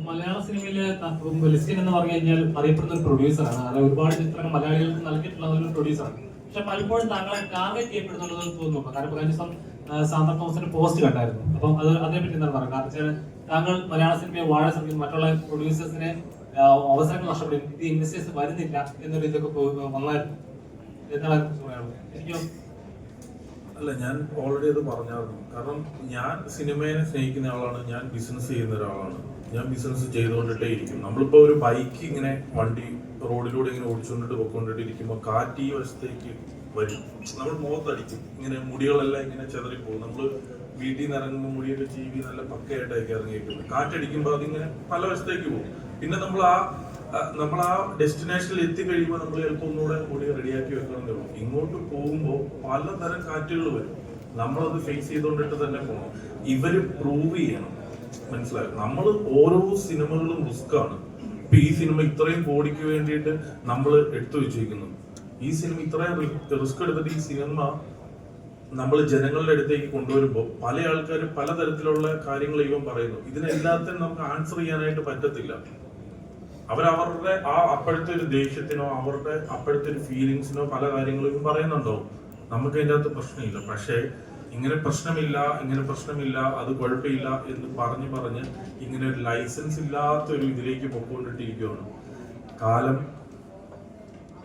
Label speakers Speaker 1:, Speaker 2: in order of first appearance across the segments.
Speaker 1: മലയാള സിനിമയിലെ ലിസ്റ്റിൻ എന്ന് പറഞ്ഞു കഴിഞ്ഞാൽ അറിയപ്പെടുന്ന ഒരു പ്രൊഡ്യൂസറാണ്. അതായത് ഒരുപാട് ചിത്രങ്ങൾ മലയാളികൾക്ക് നൽകിയിട്ടുള്ള ഒരു പ്രൊഡ്യൂസറാണ്. പക്ഷെ പലപ്പോഴും താങ്കളെ ടാർഗറ്റ് ചെയ്യപ്പെടുന്നുള്ളത് തോന്നുന്നു. കാരണം കഴിഞ്ഞ ദിവസം സാന്ത്ര തോമസിന്റെ പോസ്റ്റ് കണ്ടായിരുന്നു. അപ്പം അതിനെപ്പറ്റി എന്താണ് പറയുക? കാരണം താങ്കൾ മലയാള സിനിമയെ വാഴ ശ്രമിക്കും, മറ്റുള്ള പ്രൊഡ്യൂസേഴ്സിനെ അവസരങ്ങൾ നഷ്ടപ്പെടും, ഇത് ഇൻവെസ്റ്റേഴ്സ് വരുന്നില്ല എന്നൊരു ഇതൊക്കെ വന്നായിരുന്നു. എന്താണ് എനിക്കോ?
Speaker 2: അല്ല, ഞാൻ ഓൾറെഡി അത് പറഞ്ഞായിരുന്നു. കാരണം ഞാൻ സിനിമയെ സ്നേഹിക്കുന്ന ആളാണ്, ഞാൻ ബിസിനസ് ചെയ്യുന്ന ഒരാളാണ്. ഞാൻ ബിസിനസ് ചെയ്തുകൊണ്ടിട്ടേ ഇരിക്കും. നമ്മളിപ്പോൾ ഒരു ബൈക്ക് ഇങ്ങനെ വണ്ടി റോഡിലൂടെ ഇങ്ങനെ ഓടിച്ചുകൊണ്ടിട്ട് പൊയ്ക്കൊണ്ടിട്ട് ഇരിക്കുമ്പോൾ കാറ്റ് ഈ വശത്തേക്ക് വരും, നമ്മൾ മുഖത്തടിക്കും, ഇങ്ങനെ മുടികളെല്ലാം ഇങ്ങനെ ചെതറിപ്പോകും. നമ്മൾ വീട്ടിൽ നിന്ന് ഇറങ്ങുമ്പോൾ മുടിയൊക്കെ ചീവി നല്ല പക്കയായിട്ടൊക്കെ ഇറങ്ങിയിരിക്കുന്നത്. കാറ്റടിക്കുമ്പോൾ അതിങ്ങനെ പല വശത്തേക്ക് പോകും. പിന്നെ നമ്മൾ ആ ഡെസ്റ്റിനേഷനിൽ എത്തിക്കഴിയുമ്പോൾ നമ്മൾ ചിലപ്പോൾ ഒന്നുകൂടെ മുടി റെഡിയാക്കി വെക്കണം തോന്നും. ഇങ്ങോട്ട് പോകുമ്പോൾ പലതരം കാറ്റുകൾ വരും, നമ്മളത് ഫേസ് ചെയ്തുകൊണ്ടിട്ട് തന്നെ പോകണം. ഇവര് പ്രൂവ് ചെയ്യണം, മനസ്സിലായോ? നമ്മൾ ഓരോ സിനിമകളും റിസ്ക്കാണ്. ഇപ്പൊ ഈ സിനിമ ഇത്രയും കോടിക്ക് വേണ്ടിയിട്ട് നമ്മൾ എടുത്തു വെച്ചിരിക്കുന്നു. ഈ സിനിമ ഇത്രയും റിസ്ക് എടുത്തിട്ട് ഈ സിനിമ നമ്മൾ ജനങ്ങളുടെ അടുത്തേക്ക് കൊണ്ടുവരുമ്പോൾ പല ആൾക്കാരും പലതരത്തിലുള്ള കാര്യങ്ങൾ ഇവൻ പറയുന്നു. ഇതിനെല്ലാത്തിനും നമുക്ക് ആൻസർ ചെയ്യാനായിട്ട് പറ്റത്തില്ല. അവരവരുടെ അപ്പോഴത്തെ ഒരു ദേഷ്യത്തിനോ അവരുടെ അപ്പോഴത്തെ ഒരു ഫീലിങ്സിനോ പല കാര്യങ്ങളും പറയുന്നുണ്ടാവും. നമുക്ക് അതിൻ്റെ അകത്ത് പ്രശ്നമില്ല. പക്ഷേ ഇങ്ങനെ പ്രശ്നമില്ല അത് കുഴപ്പമില്ല എന്ന് പറഞ്ഞ് ഇങ്ങനെ ഒരു ലൈസൻസ് ഇല്ലാത്ത ഒരു ഇതിലേക്ക് പൊക്കോണ്ടിട്ടിരിക്കുകയാണ്. കാലം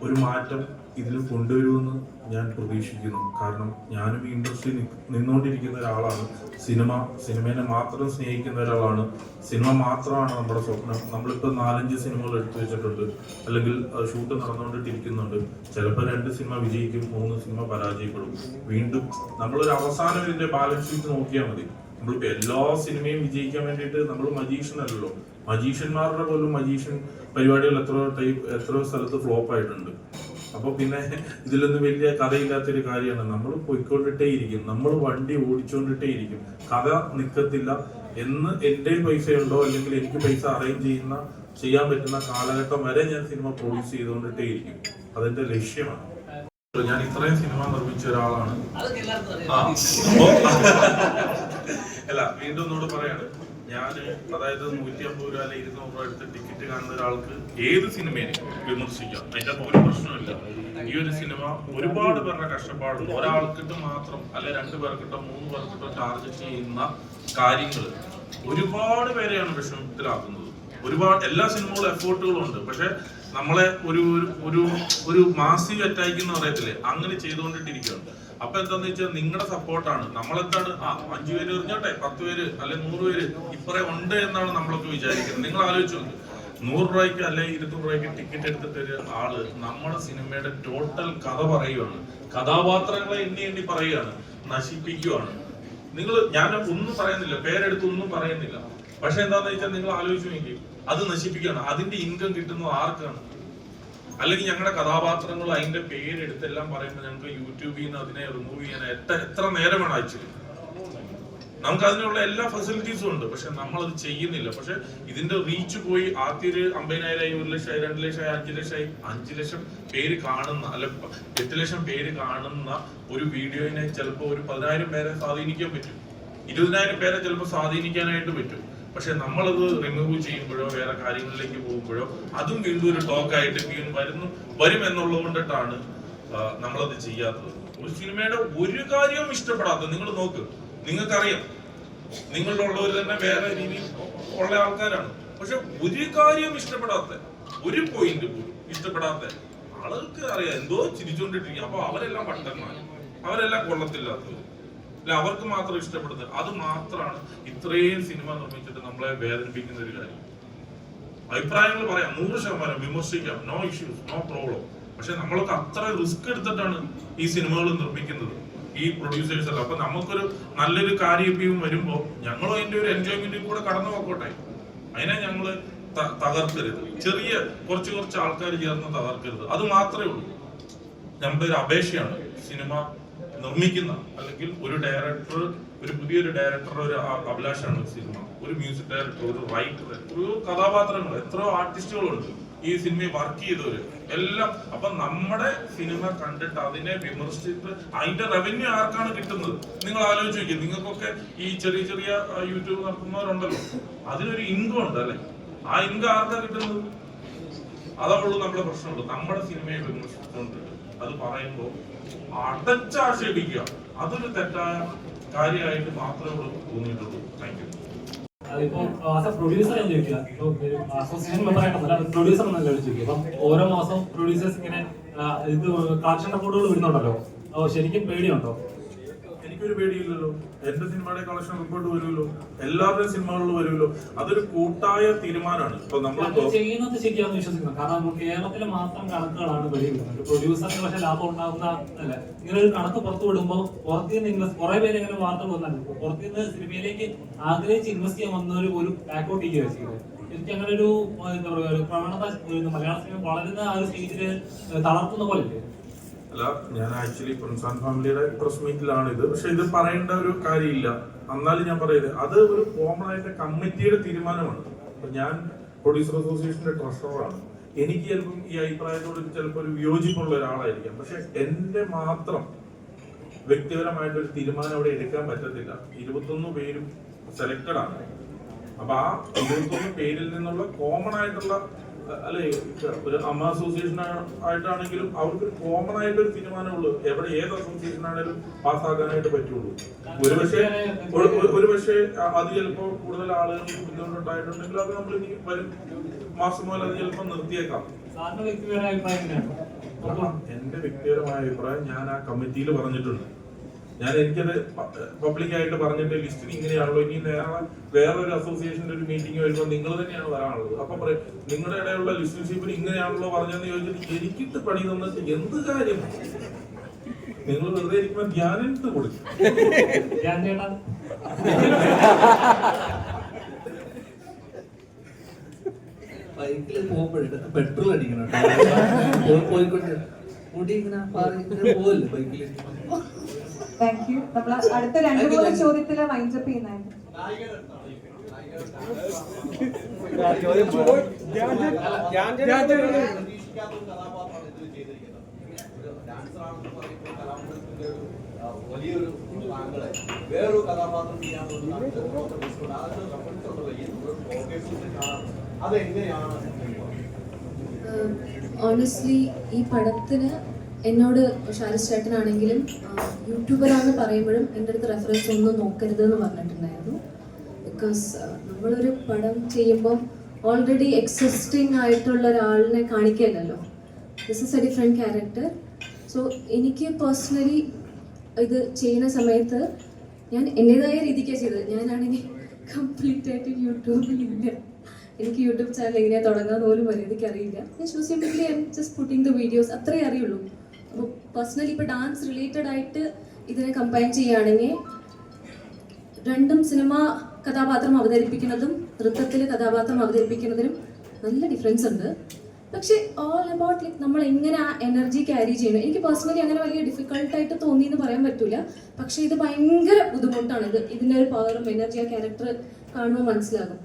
Speaker 2: ഒരു മാറ്റം ഇതിൽ കൊണ്ടുവരുമെന്ന് ഞാൻ പ്രതീക്ഷിക്കുന്നു. കാരണം ഞാനും ഈ ഇൻഡസ്ട്രി നിന്നുകൊണ്ടിരിക്കുന്ന ഒരാളാണ്. സിനിമേനെ മാത്രം സ്നേഹിക്കുന്ന ഒരാളാണ്. സിനിമ മാത്രമാണ് നമ്മുടെ സ്വപ്നം. നമ്മളിപ്പോൾ 4-5 സിനിമകൾ എടുത്തു വെച്ചിട്ടുണ്ട്, അല്ലെങ്കിൽ ഷൂട്ട് നടന്നുകൊണ്ടിട്ടിരിക്കുന്നുണ്ട്. ചിലപ്പോൾ 2 സിനിമ വിജയിക്കും, 3 സിനിമ പരാജയപ്പെടും. വീണ്ടും നമ്മളൊരു അവസാനം ഇതിന്റെ ബാലൻസ് ഷീറ്റ് നോക്കിയാൽ മതി. നമ്മളിപ്പോൾ എല്ലാ സിനിമയും വിജയിക്കാൻ വേണ്ടിയിട്ട് നമ്മൾ മജീഷ്യൻ അല്ലല്ലോ. മജീഷ്യന്മാരുടെ പോലും മജീഷ്യൻ പരിപാടികൾ എത്രയോ സ്ഥലത്ത് ഫ്ലോപ്പ് ആയിട്ടുണ്ട്. അപ്പൊ പിന്നെ ഇതിലൊന്നും വലിയ കഥയില്ലാത്തൊരു കാര്യമാണ്. നമ്മൾ പോയിക്കൊണ്ടിട്ടേ ഇരിക്കും, നമ്മൾ വണ്ടി ഓടിച്ചുകൊണ്ടിട്ടേ ഇരിക്കും. കഥ നിൽക്കത്തില്ല എന്ന് എൻ്റെ പൈസയുണ്ടോ അല്ലെങ്കിൽ എനിക്ക് പൈസ അറേഞ്ച് ചെയ്യാൻ പറ്റുന്ന കാലഘട്ടം വരെ ഞാൻ സിനിമ പ്രൊഡ്യൂസ് ചെയ്തുകൊണ്ടിട്ടേ ഇരിക്കും. അതെന്റെ ലക്ഷ്യമാണ്. ഞാൻ ഇത്രയും സിനിമ നിർമ്മിച്ച ഒരാളാണ്. അല്ല, വീണ്ടും ഒന്നുകൂടെ പറയാണ്, ഞാന് അതായത് 150 രൂപ അല്ലെ 200 രൂപ എടുത്ത് ടിക്കറ്റ് കാണുന്ന ഒരാൾക്ക് ഏത് സിനിമയെ വിമർശിക്കാം, അതിന്റെ ഒരു പ്രശ്നമില്ല. ഈ ഒരു സിനിമ ഒരുപാട് പേരുടെ കഷ്ടപ്പാടുണ്ട്. ഒരാൾക്കിട്ട് മാത്രം അല്ലെ 2 പേർക്കിട്ടോ 3 പേർക്കിട്ടോ ടാർഗറ്റ് ചെയ്യുന്ന കാര്യങ്ങൾ ഒരുപാട് പേരെയാണ് വിഷമത്തിലാക്കുന്നത്. എല്ലാ സിനിമകളും എഫേർട്ടുകളും ഉണ്ട്. പക്ഷെ നമ്മളെ ഒരു മാസീവ് അറ്റാക്ക് എന്ന് പറയത്തില്ലേ, അങ്ങനെ ചെയ്തുകൊണ്ടിട്ടിരിക്കുകയാണ്. അപ്പൊ എന്താന്ന് വെച്ചാൽ നിങ്ങളുടെ സപ്പോർട്ടാണ്. നമ്മളെന്താണ് 5 പേര് എറിഞ്ഞോട്ടെ, 10 പേര് അല്ലെ 100 പേര് ഇപ്പറേ ഉണ്ട് എന്നാണ് നമ്മളൊക്കെ വിചാരിക്കുന്നത്. നിങ്ങൾ ആലോചിച്ചു, 100 രൂപയ്ക്ക് അല്ലെ 200 രൂപയ്ക്ക് ടിക്കറ്റ് എടുത്തിട്ട് ആള് നമ്മുടെ സിനിമയുടെ ടോട്ടൽ കഥ പറയുകയാണ്, കഥാപാത്രങ്ങളെ എണ്ണി പറയുകയാണ്, നശിപ്പിക്കുകയാണ്. ഞാൻ ഒന്നും പറയുന്നില്ല, പേരെടുത്ത് ഒന്നും പറയുന്നില്ല. പക്ഷെ എന്താന്ന് വെച്ചാൽ നിങ്ങൾ ആലോചിച്ചു നോക്കി, അത് നശിപ്പിക്കുകയാണ്. അതിന്റെ ഇൻകം കിട്ടുന്നത് ആർക്കാണ്? അല്ലെങ്കിൽ ഞങ്ങളുടെ കഥാപാത്രങ്ങൾ അതിന്റെ പേരെടുത്തെല്ലാം പറയുമ്പോൾ ഞങ്ങൾക്ക് യൂട്യൂബിൽ നിന്ന് അതിനെ റിമൂവ് ചെയ്യാൻ എത്ര നേരമാണ് ആക്ച്വലി. നമുക്ക് അതിനുള്ള എല്ലാ ഫെസിലിറ്റീസും ഉണ്ട്, പക്ഷെ നമ്മളത് ചെയ്യുന്നില്ല. പക്ഷെ ഇതിന്റെ റീച്ച് പോയി ആദ്യം 50,000, 1 ലക്ഷമായി, 2 ലക്ഷമായി, 5 ലക്ഷമായി, 5 ലക്ഷം പേര് കാണുന്ന അല്ലെ 8 ലക്ഷം പേര് കാണുന്ന ഒരു വീഡിയോനെ ചിലപ്പോൾ ഒരു 10,000 പേരെ സ്വാധീനിക്കാൻ പറ്റും, 20,000 പേരെ ചിലപ്പോൾ സ്വാധീനിക്കാനായിട്ട് പറ്റും. പക്ഷെ നമ്മളത് റിമൂവ് ചെയ്യുമ്പോഴോ വേറെ കാര്യങ്ങളിലേക്ക് പോകുമ്പോഴോ അതും വീണ്ടും ഒരു ടോക്കായിട്ട് വരും എന്നുള്ളത് കൊണ്ടിട്ടാണ് നമ്മളത് ചെയ്യാത്തത്. ഒരു സിനിമയുടെ ഒരു കാര്യവും ഇഷ്ടപ്പെടാത്തത് നിങ്ങൾ നോക്ക്, നിങ്ങൾക്കറിയാം, നിങ്ങളുള്ളവർ തന്നെ വേറെ രീതിയിൽ ഉള്ള ആൾക്കാരാണ്. പക്ഷെ ഒരു കാര്യവും ഇഷ്ടപ്പെടാത്ത, ഒരു പോയിന്റ് പോലും ഇഷ്ടപ്പെടാത്ത ആളുകൾക്ക് അറിയാം, എന്തോ ചിരിച്ചുകൊണ്ടിട്ടിരിക്കും. അപ്പൊ അവരെല്ലാം പണ്ടന്മാർ, അവരെല്ലാം കൊള്ളത്തില്ലാത്തവർ, അല്ല അവർക്ക് മാത്രം ഇഷ്ടപ്പെടുന്നത്. അത് മാത്രമാണ് ഇത്രയും സിനിമ നിർമ്മിച്ചിട്ട് നമ്മളെ വേദനിപ്പിക്കുന്ന ഒരു കാര്യം. അഭിപ്രായങ്ങൾ പറയാം, 100% വിമർശിക്കാം, നോ ഇഷ്യൂസ്, നോ പ്രോബ്ലം. പക്ഷെ നമ്മളൊക്കെ അത്ര റിസ്ക് എടുത്തിട്ടാണ് ഈ സിനിമകൾ നിർമ്മിക്കുന്നത്, ഈ പ്രൊഡ്യൂസേഴ്സ് അല്ല. അപ്പൊ നമുക്കൊരു നല്ലൊരു കാര്യം വരുമ്പോൾ ഞങ്ങളും അതിന്റെ ഒരു എൻജോയ്മെന്റിൽ കൂടെ കടന്നു പോക്കോട്ടെ. അതിനെ ഞങ്ങള് തകർക്കരുത്. ചെറിയ കുറച്ച് ആൾക്കാർ ചേർന്ന് തകർക്കരുത്. അത് മാത്രമേ ഉള്ളൂ. നമ്മുടെ ഒരു അപേക്ഷയാണ്. സിനിമ നിർമ്മിക്കുന്ന അല്ലെങ്കിൽ ഒരു പുതിയൊരു ഡയറക്ടറുടെ ഒരു അഭിലാഷമാണ് സിനിമ. ഒരു മ്യൂസിക് ഡയറക്ടർ, ഒരു റൈറ്റർ, ഒരു കഥാപാത്രങ്ങൾ, എത്രയോ ആർട്ടിസ്റ്റുകളുണ്ട്. ഈ സിനിമയിൽ വർക്ക് ചെയ്തവര് എല്ലാം. അപ്പൊ നമ്മുടെ സിനിമ കണ്ടിട്ട് അതിനെ വിമർശിച്ചിട്ട് അതിന്റെ റവന്യൂ ആർക്കാണ് കിട്ടുന്നത്? നിങ്ങൾ ആലോചിച്ച് നോക്കിയത്. നിങ്ങൾക്കൊക്കെ ഈ ചെറിയ ചെറിയ യൂട്യൂബ് നടത്തുന്നവരുണ്ടല്ലോ, അതിനൊരു ഇൻകം ഉണ്ട് അല്ലെ? ആ ഇൻകം ആർക്കാ കിട്ടുന്നത്? അതുള്ളൂ നമ്മുടെ പ്രശ്നമുള്ളൂ. നമ്മുടെ സിനിമയെ വിമർശിച്ചുകൊണ്ട് അത് പറയുമ്പോൾ അടച്ചാക്ഷേപിക്കുക, അതൊരു തെറ്റായ കാര്യമായിട്ട് മാത്രമേ തോന്നിയിട്ടുള്ളൂ. Thank you.
Speaker 1: അതിപ്പോ ആസ് എ പ്രൊഡ്യൂസർ ഞാൻ ചോദിക്കുക, അസോസിയേഷൻ മെമ്പർ ആയിട്ടല്ല, പ്രൊഡ്യൂസർ എന്നല്ല ചോദിക്കുക. ഇപ്പം ഓരോ മാസം പ്രൊഡ്യൂസേഴ്സ് ഇങ്ങനെ ഇത് കളക്ഷൻ റിപ്പോർട്ടുകൾ വരുന്നുണ്ടല്ലോ, ശരിക്കും പേടിയുണ്ടോ?
Speaker 2: എനിക്കൊരു പേടിയില്ലല്ലോ. എന്റെ സിനിമയുടെ കളക്ഷൻ റിപ്പോർട്ട് വരുമല്ലോ, എല്ലാവരുടെയും സിനിമകളിലും വരുമല്ലോ. അതൊരു കൂട്ടായ തീരുമാനമാണ്. ഇപ്പൊ നമ്മൾ
Speaker 1: ചെയ്യുന്നത് ശരിയാണെന്ന് വിശ്വസിക്കുന്നു. കാരണം കേരളത്തിലെ മാത്രം കണക്കുകളാണ് വെളിയിടുന്നത്. പ്രൊഡ്യൂസറിന് പക്ഷെ ലാഭം ഉണ്ടാകുന്ന അല്ല. ഇങ്ങനെ ഒരു കണക്ക് പുറത്തു വിടുമ്പോൾ പുറത്തുനിന്ന് കുറെ പേര് ഇങ്ങനെ വാർത്തകൾ വന്നിട്ടുണ്ട്. പുറത്തുനിന്ന് സിനിമയിലേക്ക് ആഗ്രഹിച്ച് ഇൻവെസ്റ്റ് ചെയ്യാൻ വന്നവര് പോലും ബാക്കൗട്ട് ചെയ്യുകയാണ് ചെയ്തത്. എനിക്ക് അങ്ങനെ ഒരു എന്താ പറയുക, ഒരു പ്രവണത മലയാള സിനിമ വളരുന്ന ആ ഒരു സ്റ്റേജില് തളർത്തുന്ന പോലെ ഇല്ലേ?
Speaker 2: അല്ല, ഞാൻ ആക്ച്വലി പ്രിൻസാൻ ഫാമിലിയുടെ പ്രസ് മീറ്റിലാണ് ഇത്. പക്ഷെ ഇത് പറയേണ്ട ഒരു കാര്യമില്ല. എന്നാലും ഞാൻ പറയുന്നത് അത് ഒരു കോമൺ ആയിട്ട് കമ്മിറ്റിയുടെ തീരുമാനമാണ്. അപ്പൊ ഞാൻ പ്രൊഡ്യൂസർ അസോസിയേഷന്റെ ട്രഷററാണ്. എനിക്ക് ചിലപ്പം ഈ അഭിപ്രായത്തോട് ചിലപ്പോൾ ഒരു വിയോജിപ്പുള്ള ഒരാളായിരിക്കാം. പക്ഷെ എന്റെ മാത്രം വ്യക്തിപരമായിട്ടൊരു തീരുമാനം അവിടെ എടുക്കാൻ പറ്റത്തില്ല. 21 പേരും സെലക്ടഡ് ആണ്. അപ്പൊ ആ 21 പേരിൽ നിന്നുള്ള കോമൺ ആയിട്ടുള്ള, അല്ലെ, ഒരു അമ്മ അസോസിയേഷൻ ആയിട്ടാണെങ്കിലും അവർക്കൊരു കോമൺ ആയിട്ടൊരു തീരുമാനമുള്ളൂ. എവിടെ ഏത് അസോസിയേഷൻ ആണെങ്കിലും പാസ്സാക്കാനായിട്ട് പറ്റുള്ളൂ. ഒരുപക്ഷെ അത് ചിലപ്പോ കൂടുതൽ ആളുകൾക്ക് ബുദ്ധിമുട്ടുണ്ടായിട്ടുണ്ടെങ്കിൽ അത് നമ്മൾ ഇനി വരും മാസം മുതൽ അത് ചിലപ്പോൾ നിർത്തിയേക്കാം. എന്റെ വ്യക്തിപരമായ അഭിപ്രായം ഞാൻ ആ കമ്മിറ്റിയിൽ പറഞ്ഞിട്ടുണ്ട്. ഞാൻ എനിക്കത് പബ്ലിക്കായിട്ട് പറഞ്ഞിട്ട് ലിസ്റ്റിൽ ഇങ്ങനെയാണല്ലോ, ഇനി വേറൊരു അസോസിയേഷന്റെ ഒരു മീറ്റിംഗ് വരുമ്പോൾ നിങ്ങൾ തന്നെയാണ് വരാനുള്ളത്. അപ്പൊ പറയും നിങ്ങളുടെ ഇടയിലുള്ള ലിസ്റ്റിൻഷിപ്പിൽ ഇങ്ങനെയാണല്ലോ പറഞ്ഞെന്ന് ചോദിച്ചിട്ട് എനിക്കിട്ട് പണി തന്നിട്ട് എന്ത് കാര്യം? നിങ്ങൾ വെറുതെ ഇരിക്കുമ്പോൾ ധ്യാനം കൊടുക്കും.
Speaker 3: ബൈക്കിൽ പോകുമ്പോഴേ പെട്രോൾ അടിക്കണം. പോയിക്കൊണ്ട് മുടി ഇങ്ങനെ പോവല്ലേ ബൈക്കിൽ.
Speaker 4: Thank you. നമ്മൾ അടുത്ത 2-3 ചോദ്യത്തില് വൈൻഡപ്പ് ചെയ്യുന്നതായിരുന്നു.
Speaker 5: വലിയൊരു വേറൊരു കഥാപാത്രം ചെയ്യാൻ അതെങ്ങനെയാണ്?
Speaker 6: ഓണസ്റ്റ്ലി ഈ പടത്തിന് എന്നോട് ഷാരിസ് ചേട്ടനാണെങ്കിലും യൂട്യൂബറാണെന്ന് പറയുമ്പോഴും എൻ്റെ അടുത്ത് റെഫറൻസ് ഒന്നും നോക്കരുത് എന്ന് പറഞ്ഞിട്ടുണ്ടായിരുന്നു. ബിക്കോസ് നമ്മളൊരു പടം ചെയ്യുമ്പം ഓൾറെഡി എക്സിസ്റ്റിംഗ് ആയിട്ടുള്ള ഒരാളിനെ കാണിക്കല്ലോ. This is a different character. So എനിക്ക് പേഴ്സണലി ഇത് ചെയ്യുന്ന സമയത്ത് ഞാൻ എൻ്റെതായ രീതിക്കാണ് ചെയ്തത്. ഞാനാണെങ്കിൽ കംപ്ലീറ്റ് ആയിട്ട് യൂട്യൂബിലില്ല. എനിക്ക് യൂട്യൂബ് ചാനൽ എങ്ങനെയാണ് തുടങ്ങാൻ പോലും മര്യാദയ്ക്ക് അറിയില്ല. ഞാൻ simply I'm just putting the videos, അത്രേ അറിയുള്ളൂ. അപ്പോൾ പേഴ്സണലി ഇപ്പോൾ ഡാൻസ് റിലേറ്റഡ് ആയിട്ട് ഇതിനെ കമ്പയർ ചെയ്യുകയാണെങ്കിൽ രണ്ടും സിനിമ കഥാപാത്രം അവതരിപ്പിക്കുന്നതും നൃത്തത്തിൽ കഥാപാത്രം അവതരിപ്പിക്കുന്നതിനും നല്ല ഡിഫറൻസ് ഉണ്ട്. പക്ഷേ ഓൾ അബൌട്ട് ലൈക്ക് നമ്മൾ എങ്ങനെ ആ എനർജി ക്യാരി ചെയ്യണം. എനിക്ക് പേഴ്സണലി അങ്ങനെ വലിയ ഡിഫിക്കൽട്ടായിട്ട് തോന്നി എന്ന് പറയാൻ പറ്റില്ല. പക്ഷേ ഇത് ഭയങ്കര ബുദ്ധിമുട്ടാണ്. ഇതിൻ്റെ ഒരു പവറും എനർജി ആ ക്യാരക്ടർ കാണുമ്പോൾ മനസ്സിലാകും.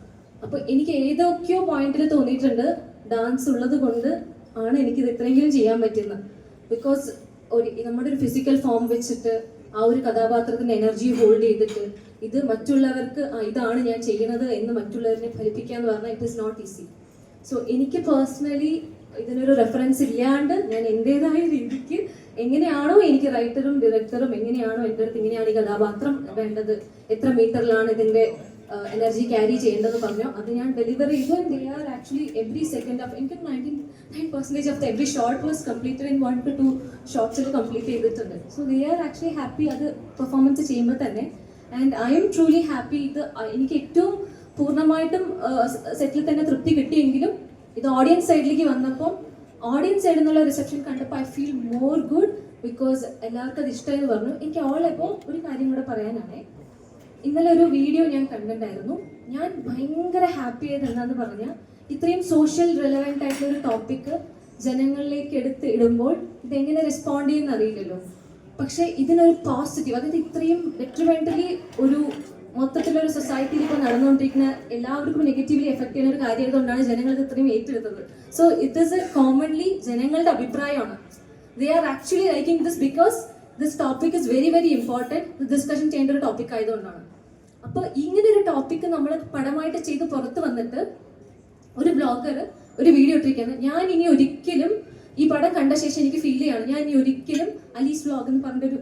Speaker 6: അപ്പോൾ എനിക്ക് ഏതൊക്കെയോ പോയിന്റിൽ തോന്നിയിട്ടുണ്ട് ഡാൻസ് ഉള്ളത് കൊണ്ട് ആണ് എനിക്കിത് ഇത്രയെങ്കിലും ചെയ്യാൻ പറ്റുന്നത്. ബിക്കോസ് നമ്മുടെ ഒരു ഫിസിക്കൽ ഫോം വെച്ചിട്ട് ആ ഒരു കഥാപാത്രത്തിൻ്റെ എനർജി ഹോൾഡ് ചെയ്തിട്ട് ഇത് മറ്റുള്ളവർക്ക് ഇതാണ് ഞാൻ ചെയ്യുന്നത് എന്ന് മറ്റുള്ളവരെ ഫലിപ്പിക്കുക എന്ന് പറഞ്ഞാൽ it is not easy. So എനിക്ക് പേഴ്സണലി ഇതിനൊരു റെഫറൻസ് ഇല്ലാണ്ട് ഞാൻ എൻ്റെതായ രീതിക്ക് എങ്ങനെയാണോ എനിക്ക് റൈറ്ററും ഡയറക്ടറും എങ്ങനെയാണോ എൻ്റെ അടുത്ത് ഇങ്ങനെയാണ് ഈ കഥാപാത്രം വേണ്ടത്, എത്ര മീറ്ററിലാണ് ഇതിൻ്റെ എനർജി ക്യാരി ചെയ്യേണ്ടതെന്ന് പറഞ്ഞോ അത് ഞാൻ ഡെലിവർ ചെയ്തു. And they are actually every second of എനിക്ക് 99% of every shot was completed in 1 to 2 ഷോട്ട്സിൽ കംപ്ലീറ്റ് ചെയ്തിട്ടുണ്ട്. So they are actually happy അത് പെർഫോമൻസ് ചെയ്യുമ്പോൾ തന്നെ. And I am truly happy. ഇത് എനിക്ക് ഏറ്റവും പൂർണ്ണമായിട്ടും സെറ്റിൽ തന്നെ തൃപ്തി കിട്ടിയെങ്കിലും ഇത് ഓഡിയൻസ് സൈഡിലേക്ക് വന്നപ്പോൾ ഓഡിയൻസ് സൈഡിൽ നിന്നുള്ള റിസപ്ഷൻ കണ്ടപ്പോൾ I feel more good. Because എല്ലാവർക്കും അത് ഇഷ്ടമായെന്ന് പറഞ്ഞു. എനിക്ക് ഇപ്പോൾ ഒരു കാര്യം കൂടെ പറയാനാണ്. ഇന്നലെ ഒരു വീഡിയോ ഞാൻ കണ്ടിട്ടുണ്ടായിരുന്നു. ഞാൻ ഭയങ്കര ഹാപ്പി ആയത് എന്താന്ന് പറഞ്ഞാൽ ഇത്രയും സോഷ്യൽ റിലവൻ്റ് ആയിട്ടുള്ള ഒരു ടോപ്പിക്ക് ജനങ്ങളിലേക്ക് എടുത്ത് ഇടുമ്പോൾ ഇതെങ്ങനെ റെസ്പോണ്ട് ചെയ്യുന്ന അറിയില്ലല്ലോ. പക്ഷേ ഇതിനൊരു പോസിറ്റീവ്, അതായത് ഇത്രയും ഡെട്രിമെൻ്റലി ഒരു മൊത്തത്തിലൊരു സൊസൈറ്റിയിൽ ഇപ്പോൾ നടന്നുകൊണ്ടിരിക്കുന്ന എല്ലാവർക്കും നെഗറ്റീവ്ലി എഫക്ട് ചെയ്യുന്ന ഒരു കാര്യം ആയതുകൊണ്ടാണ് ജനങ്ങൾ ഇത് ഇത്രയും ഏറ്റെടുത്തത്. സോ ഇറ്റ് ഈസ് കോമൺലി ജനങ്ങളുടെ അഭിപ്രായമാണ്. ദേ are actually liking this because this topic is very very important. Discussion ചെയ്യേണ്ട ഒരു ടോപ്പിക് ആയതുകൊണ്ടാണ്. അപ്പോൾ ഇങ്ങനെ ഒരു ടോപ്പിക്ക് നമ്മൾ പടമായിട്ട് ചെയ്ത് പുറത്ത് വന്നിട്ട് ഒരു ബ്ലോഗർ ഒരു വീഡിയോ ഇട്ടിരിക്കുകയാണ്. ഞാൻ ഇനി ഒരിക്കലും ഈ പടം കണ്ട ശേഷം എനിക്ക് ഫീൽ ചെയ്യാണ് ഞാൻ ഇനി ഒരിക്കലും അലീസ് വ്ലോഗ് എന്ന് പറഞ്ഞൊരു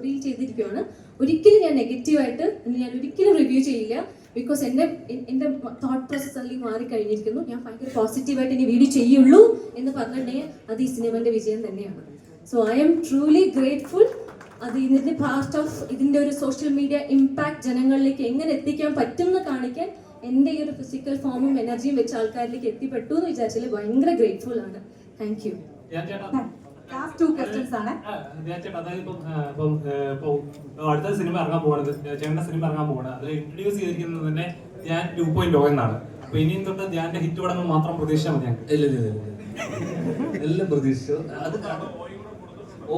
Speaker 6: റീൽ ചെയ്തിരിക്കുകയാണ്. ഒരിക്കലും ഞാൻ നെഗറ്റീവായിട്ട് ഞാൻ ഒരിക്കലും റിവ്യൂ ചെയ്യില്ല. ബിക്കോസ് എൻ്റെ തോട്ട് പ്രോസസ് അല്ലെങ്കിൽ മാറിക്കഴിഞ്ഞിരിക്കുന്നു. ഞാൻ ഭയങ്കര പോസിറ്റീവായിട്ട് ഇനി വീഡിയോ ചെയ്യുള്ളൂ എന്ന് പറഞ്ഞിട്ടുണ്ടെങ്കിൽ അത് ഈ സിനിമൻ്റെ വിജയം തന്നെയാണ്. So I am truly grateful. അത് ഇതിൻ്റെ പാർട്ട് ഓഫ് ഇതിൻ്റെ ഒരു സോഷ്യൽ മീഡിയ ഇമ്പാക്ട് ജനങ്ങളിലേക്ക് എങ്ങനെ എത്തിക്കാൻ പറ്റും എന്ന് കാണിക്കാൻ എൻ്റെ ഈ ഒരു ഫിസിക്കൽ ഫോമും എനർജിയും വെച്ച് ആൾക്കാരിലേക്ക് എത്തിപ്പെട്ടു എന്ന് വിചാരിച്ചാൽ ഭയങ്കര ഗ്രേറ്റ്ഫുൾ ആണ്. Thank you.
Speaker 4: ലാസ്റ്റ് 2 questions ആണ്.
Speaker 1: അതായത് അടുത്ത സിനിമ ഇറങ്ങാൻ പോകണത് ചേട്ടന്റെ സിനിമ ഇറങ്ങാൻ പോകണത് അതിൽ ഇൻട്രൊഡ്യൂസ് ചെയ്തിരിക്കുന്നത് തന്നെ ഞാൻ 2.0 എന്നാണ്. അപ്പൊ ഇനിയും തൊട്ട് ധ്യാന്റെ ഹിറ്റ് പടങ്ങൾ മാത്രം പ്രതീക്ഷിച്ചാൽ മതി ഞങ്ങൾക്ക്.
Speaker 3: ഇല്ല എല്ലാം പ്രതീക്ഷിച്ചു. അത് ഓ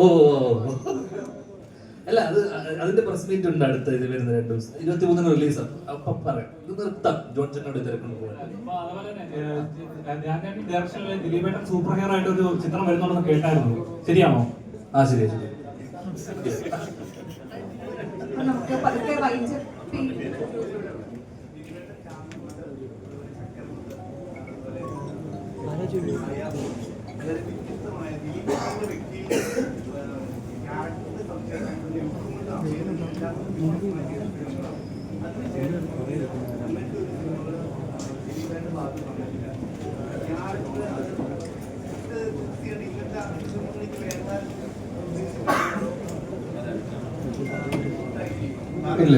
Speaker 3: ഓ അല്ല അത് അതിന്റെ പ്രസ് മീറ്റ് ഉണ്ട് അടുത്ത ഇത് വരുന്ന 2 ദിവസം 23 റിലീസാണ്. അപ്പൊ പറയാം ഇത് നിർത്താം. ജോൺ ചേട്ടനോട് തിരക്കൊണ്ട് പോകാൻ.
Speaker 1: അപ്പൊ അതുപോലെ തന്നെ ധ്യാന്റെ ഡയറക്ഷനിൽ ദിലീപേട്ടൻ സൂപ്പർ ഹീറോ ആയിട്ട് ഒരു ചിത്രം വരുന്നുണ്ടെന്ന് കേട്ടായിരുന്നു. ശരിയാണോ?
Speaker 3: ആ ശരി ശരി.
Speaker 4: അപ്പൊ നമുക്ക് പതുക്കെ വൈകിട്ട്
Speaker 3: ഇല്ല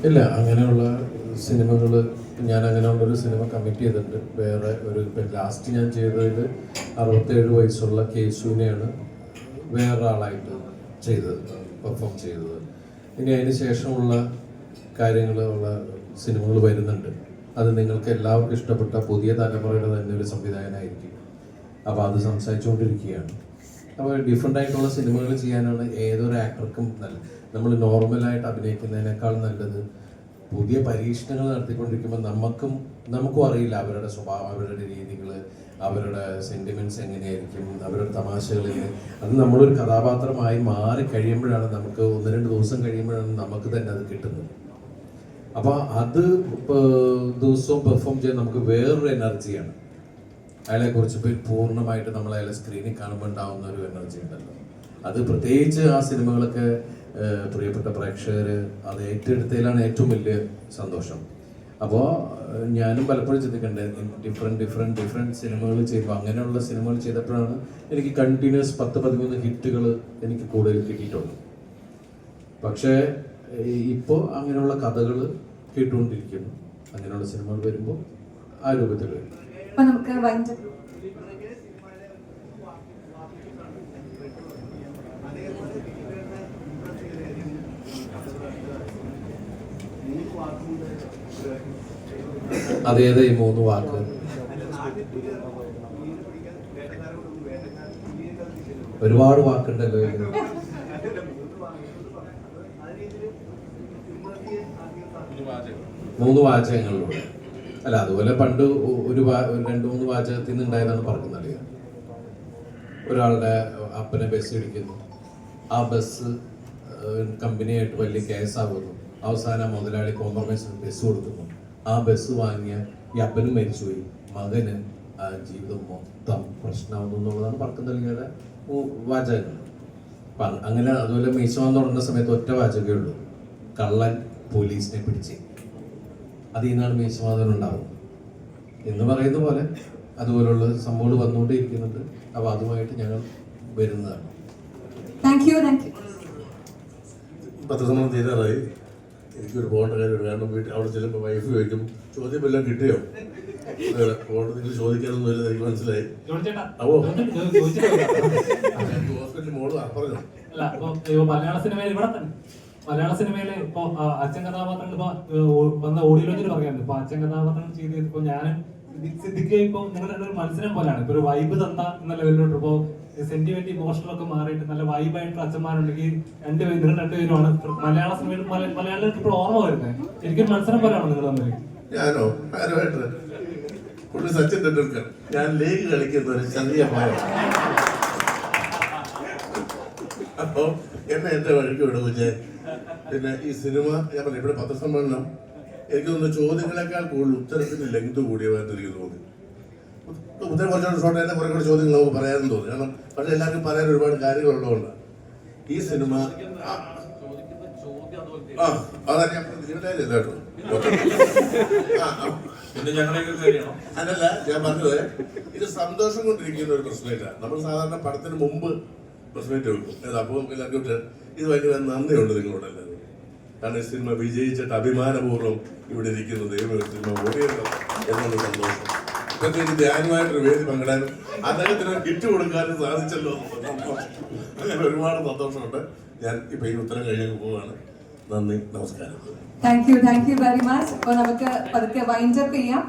Speaker 7: ഇല്ല അങ്ങനെയുള്ള സിനിമകൾ ഞാൻ അങ്ങനെയുള്ളൊരു സിനിമ കമ്മിറ്റ് ചെയ്തിട്ടുണ്ട്. വേറെ ഒരു ഇപ്പം ലാസ്റ്റ് ഞാൻ ചെയ്തതിൽ 67 വയസ്സുള്ള കേശുവിനെയാണ് വേറൊരാളായിട്ട് ചെയ്തത്, പെർഫോം ചെയ്തത്. ഇനി അതിന് ശേഷമുള്ള കാര്യങ്ങളുള്ള സിനിമകൾ വരുന്നുണ്ട്. അത് നിങ്ങൾക്ക് എല്ലാവർക്കും ഇഷ്ടപ്പെട്ട പുതിയ തലമുറയുടെ തന്നെ ഒരു സംവിധായകനായിരിക്കും. അപ്പോൾ അത് സംസാരിച്ചുകൊണ്ടിരിക്കുകയാണ്. അപ്പോൾ ഡിഫറെൻ്റ് ആയിട്ടുള്ള സിനിമകൾ ചെയ്യാനാണ് ഏതൊരു ആക്ടർക്കും നല്ലത്. നമ്മൾ നോർമലായിട്ട് അഭിനയിക്കുന്നതിനേക്കാൾ നല്ലത് പുതിയ പരീക്ഷണങ്ങൾ നടത്തിക്കൊണ്ടിരിക്കുമ്പോൾ നമുക്കും അറിയില്ല അവരുടെ സ്വഭാവം, അവരുടെ രീതികൾ, അവരുടെ സെൻറ്റിമെൻറ്റ്സ് എങ്ങനെയായിരിക്കും, അവരുടെ തമാശകൾ എങ്ങനെ. അത് നമ്മളൊരു കഥാപാത്രമായി മാറി കഴിയുമ്പോഴാണ് നമുക്ക് 1-2 ദിവസം കഴിയുമ്പോഴാണ് നമുക്ക് തന്നെ അത് കിട്ടുന്നത്. അപ്പോൾ അത് ദിവസവും പെർഫോം ചെയ്യാൻ നമുക്ക് വേറൊരു എനർജിയാണ്. അയാളെക്കുറിച്ച് പൂർണ്ണമായിട്ട് നമ്മൾ അയാളെ സ്ക്രീനിൽ കാണുമ്പോൾ ഉണ്ടാകുന്ന ഒരു എനർജി ഉണ്ടല്ലോ. അത് പ്രത്യേകിച്ച് ആ സിനിമകളൊക്കെ പ്രിയപ്പെട്ട പ്രേക്ഷകർ അത് ഏറ്റെടുത്തതിലാണ് ഏറ്റവും വലിയ സന്തോഷം. അപ്പോൾ ഞാനും പലപ്പോഴും ചിന്തിക്കേണ്ടത് ഡിഫറെൻറ്റ് സിനിമകൾ ചെയ്യുമ്പോൾ അങ്ങനെയുള്ള സിനിമകൾ ചെയ്തപ്പോഴാണ് എനിക്ക് കണ്ടിന്യൂസ് 10-13 ഹിറ്റുകൾ എനിക്ക് കൂടുതൽ കിട്ടിയിട്ടുള്ളൂ. പക്ഷേ ഇപ്പോൾ അങ്ങനെയുള്ള കഥകൾ കേട്ടുകൊണ്ടിരിക്കുന്നു. അങ്ങനെയുള്ള സിനിമകൾ വരുമ്പോൾ ആ രൂപത്തിൽ വരും.
Speaker 4: അപ്പൊ നമുക്ക് വൈകിട്ട്
Speaker 7: അതേതാ ഈ 3 വാക്ക്? ഒരുപാട് വാക്കുണ്ടല്ലോ. 3 വാചകങ്ങളിലൂടെ അല്ല, അതുപോലെ പണ്ട് ഒരു 2-3 വാചകത്തിൽ നിന്ന് ഉണ്ടായതാണ് പറയുന്നത്. ഒരാളുടെ അപ്പനെ ബസ് ഇടിക്കുന്നു, ആ ബസ് കമ്പനിയായിട്ട് വലിയ കേസാകുന്നു, അവസാനം മുതലാളി കോംപ്രമൈസ് ബസ് കൊടുക്കുന്നു, ആ ബസ് വാങ്ങിയ ഈ അപ്പനും മരിച്ചുപോയി, മകന് ജീവിതം മൊത്തം പ്രശ്നമാകുന്നു എന്നുള്ളതാണ് പറക്കുന്നലിയുടെ വാചകങ്ങൾ. അപ്പം അങ്ങനെ അതുപോലെ മീശമാൻ തുടങ്ങുന്ന സമയത്ത് ഒറ്റ വാചകമേ ഉള്ളൂ, കള്ളൻ പോലീസിനെ പിടിച്ച്. അതിൽ നിന്നാണ് മീശമാധവൻ ഉണ്ടാവുന്നത് എന്ന് പറയുന്ന പോലെ അതുപോലുള്ള സംഭവങ്ങൾ വന്നുകൊണ്ടേയിരിക്കുന്നുണ്ട്. അപ്പോൾ അതുമായിട്ട് ഞങ്ങൾ വരുന്നതാണ്.
Speaker 4: Thank you.
Speaker 8: പത്രസമ്മേളനം തീരാറായി. എനിക്കൊരു പോകേണ്ട കാര്യമുണ്ട്. കാരണം വീട്ടിൽ അവിടെ ചെല്ലുമ്പോൾ വൈഫ് ചോദിക്കും, ചോദ്യം എല്ലാം കിട്ടിയോ? കോടതിയിൽ ചോദിക്കാനൊന്നും വരും, എനിക്ക് മനസ്സിലായി. അപ്പോ ഹോസ്പിറ്റലിൽ മോള് പറഞ്ഞു
Speaker 1: മലയാള സിനിമയിൽ ഇവിടെ തന്നെ മലയാള സിനിമയിലെ ഇപ്പൊ അച്ഛൻ കഥാപാത്രങ്ങൾ ഇപ്പൊ വന്ന ഓഡിയോ ലോഞ്ചിൽ പറയാറുണ്ട്. ഇപ്പൊ അച്ഛൻ കഥാപാത്രങ്ങൾ ചെയ്ത് ഇപ്പൊ ഞാനും സിദ്ദിഖ് ഇപ്പൊ നിങ്ങളുടെ ഒരു മത്സരം പോലെയാണ്. ഇപ്പൊ ഒരു വൈബ് തന്ന എന്ന ലെവലിലോട്ട് ഇപ്പൊ സെന്റിമെന്റ് ഇമോഷണലൊക്കെ മാറിയിട്ട് നല്ല വൈബായിട്ടുള്ള അച്ഛന്മാരുണ്ടെങ്കിൽ നിങ്ങൾ രണ്ടുപേരുമാണ് മലയാള സിനിമയിൽ മലയാളികൾക്ക് ഇപ്പോൾ ഓർമ്മ വരുന്നത്. ശരിക്കും മത്സരം പോലെയാണോ നിങ്ങൾ തമ്മിൽ?
Speaker 8: ഞാനോ ആരുമായിട്ട് പുള്ളി സച്ചിൻ ടെണ്ടുൽക്കർ, ഞാൻ ലീഗ് കളിക്കുന്ന ഒരു ചെറിയ മരം. അപ്പോ എന്റെ വഴിക്ക് വിടും വിജയ്. പിന്നെ ഈ സിനിമ ഞാൻ പറഞ്ഞു ഇവിടെ പത്രസമ്മേളനം എനിക്ക് തോന്നുന്നു ചോദ്യങ്ങളെക്കാൾ കൂടുതൽ ഉത്തരത്തിന് ലെങ്ത് കൂടിയതായിട്ട് എനിക്ക് തോന്നി. ഉത്തരം കുറച്ചുകൂടെ ഷോർട്ട് ആയിട്ട് കുറെ കൂടെ ചോദ്യങ്ങൾ നമുക്ക് പറയാമെന്ന് തോന്നി. കാരണം പക്ഷേ എല്ലാവർക്കും പറയാൻ ഒരുപാട് കാര്യങ്ങളുള്ളതുകൊണ്ട് ഈ സിനിമ അതാ ഞാൻ കേട്ടോ.
Speaker 2: പിന്നെ ഞങ്ങളെയൊക്കെ കാര്യമാണോ?
Speaker 8: അതല്ല ഞാൻ പറഞ്ഞത്, ഇത് സന്തോഷം കൊണ്ടിരിക്കുന്ന ഒരു പ്രസ് മീറ്റാണ്. നമ്മൾ സാധാരണ പടത്തിന് മുമ്പ് പ്രസ് മീറ്റ് വെക്കും. അപ്പോൾ എല്ലാവർക്കും ഇത് ഭയങ്കര നന്ദിയുണ്ട് നിങ്ങളോട് എല്ലാവരും. കാരണം ഈ സിനിമ വിജയിച്ചിട്ട് അഭിമാനപൂർവ്വം ഇവിടെ ഇരിക്കുന്ന ദൈവം സിനിമ ഓടിയത് എന്നുള്ള സന്തോഷം. പ്രത്യേകിച്ച് ധ്യാനമായിട്ടൊരു വേദി പങ്കിടാനും അദ്ദേഹത്തിന് കിറ്റ് കൊടുക്കാനും സാധിച്ചല്ലോ. അങ്ങനെ ഒരുപാട് സന്തോഷമുണ്ട്. ഞാൻ ഇപ്പൊ ഈ ഉത്തരം കഴിഞ്ഞ് പോവുകയാണ്. നന്ദി, നമസ്കാരം.
Speaker 4: Thank you very much. അപ്പോൾ നമുക്ക് പതുക്കെ വൈൻഡ് അപ്പ് ചെയ്യാം.